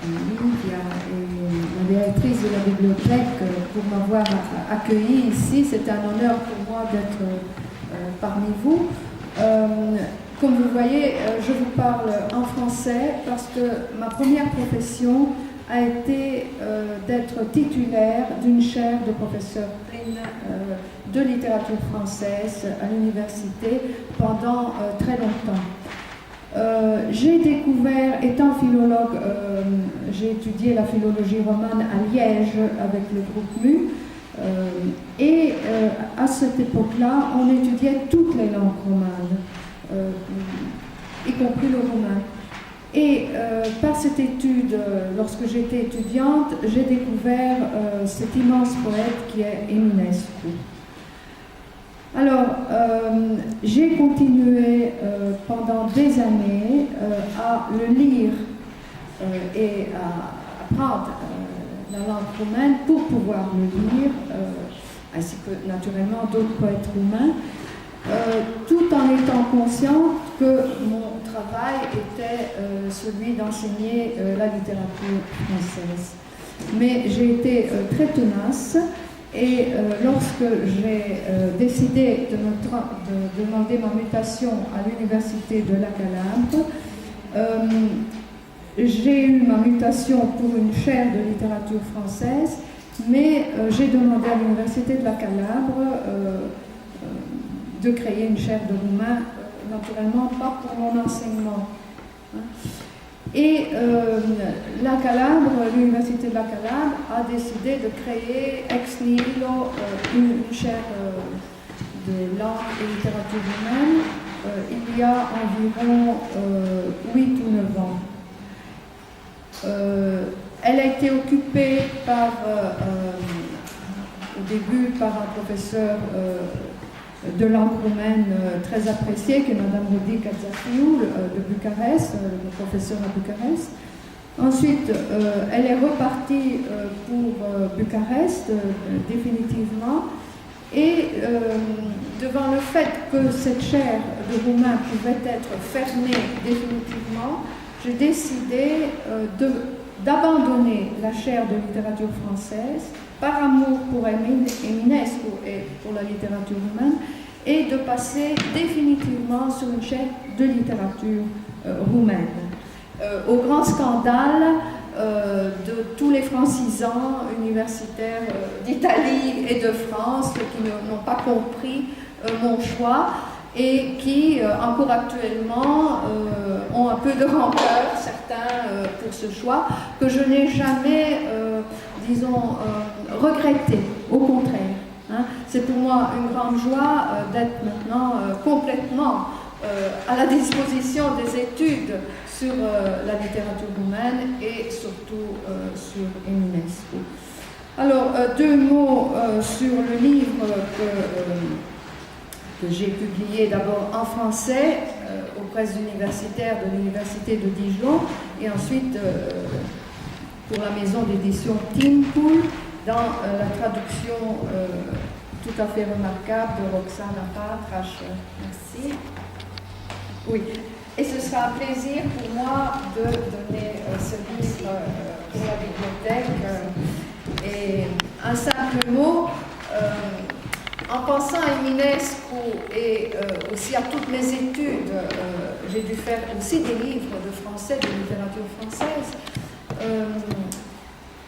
et la directrice de la bibliothèque pour m'avoir accueilli ici. C'est un honneur pour moi d'être parmi vous. Comme vous voyez, je vous parle en français parce que ma première profession a été d'être titulaire d'une chaire de professeur pleine de littérature française à l'université pendant très longtemps. J'ai découvert, étant philologue, j'ai étudié la philologie romane à Liège avec le groupe MU, et à cette époque-là, on étudiait toutes les langues romanes, y compris le roumain. Et par cette étude, lorsque j'étais étudiante, j'ai découvert cet immense poète qui est Eminescu. Alors, j'ai continué pendant des années à le lire et à apprendre la langue roumaine pour pouvoir le lire, ainsi que naturellement d'autres poètes roumains, tout en étant consciente que mon travail était celui d'enseigner la littérature française. Mais j'ai été très tenace. Et lorsque j'ai décidé de demander ma mutation à l'université de la Calabre, j'ai eu ma mutation pour une chaire de littérature française, mais j'ai demandé à l'université de la Calabre de créer une chaire de roumain, naturellement pas pour mon enseignement. Et la Calabre, l'université de la Calabre a décidé de créer ex nihilo une chaire de langue et littérature humaine il y a environ 8 ou 9 ans. Elle a été occupée au début par un professeur de langue roumaine très apprécié, qui est Madame Rodi Kazafiou de Bucarest, le professeur à Bucarest. Ensuite, elle est repartie pour Bucarest définitivement, et devant le fait que cette chaire de roumain pouvait être fermée définitivement, j'ai décidé d'abandonner la chaire de littérature française par amour pour Eminescu et pour la littérature roumaine, et de passer définitivement sur une chaire de littérature roumaine. Au grand scandale de tous les francisants universitaires d'Italie et de France qui n'ont pas compris mon choix et qui, encore actuellement, ont un peu de rancœur, certains, pour ce choix, que je n'ai jamais, disons, regretté, au contraire. Hein. C'est pour moi une grande joie d'être maintenant complètement à la disposition des études sur la littérature roumaine et surtout sur Eminescu. Alors, deux mots sur le livre que j'ai publié d'abord en français aux presses universitaires de l'université de Dijon, et ensuite pour la maison d'édition Timpul dans la traduction tout à fait remarquable de Roxana Patrache. Merci. Oui, et ce sera un plaisir pour moi de donner ce livre pour la bibliothèque. Et un simple mot, en pensant à Eminescu et aussi à toutes mes études, j'ai dû faire aussi des livres de français, de littérature française.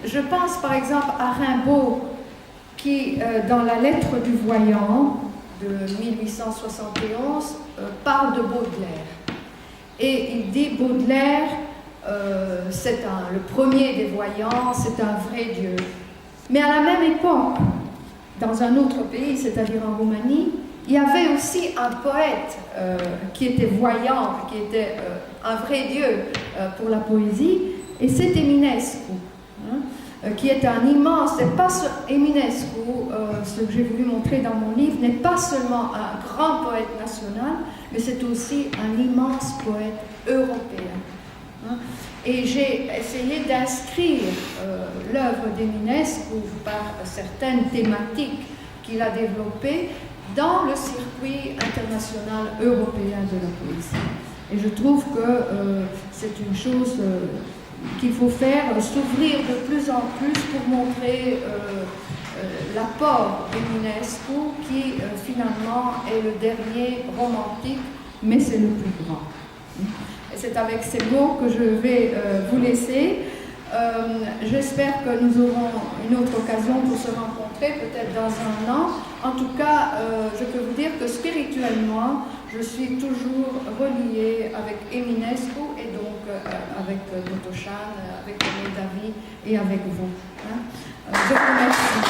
Je pense par exemple à Rimbaud qui, dans la lettre du voyant de 1871, parle de Baudelaire. Et il dit Baudelaire, c'est le premier des voyants, c'est un vrai Dieu. Mais à la même époque, dans un autre pays, c'est-à-dire en Roumanie, il y avait aussi un poète qui était voyant, qui était un vrai Dieu pour la poésie, et c'est Eminescu, qui est un immense, c'est pas Eminescu, ce que j'ai voulu montrer dans mon livre, n'est pas seulement un grand poète national, mais c'est aussi un immense poète européen. Et j'ai essayé d'inscrire l'œuvre d'Eminescu par certaines thématiques qu'il a développées dans le circuit international européen de la poésie. Et je trouve que c'est une chose qu'il faut faire, s'ouvrir de plus en plus pour montrer l'apport d'Eminescu qui finalement est le dernier romantique, mais c'est le plus grand. Et c'est avec ces mots que je vais vous laisser. J'espère que nous aurons une autre occasion pour se rencontrer, peut-être dans un an. En tout cas, je peux vous dire que spirituellement, je suis toujours reliée avec Eminescu et donc avec Totoshan, avec René Davy et avec vous. Je vous remercie.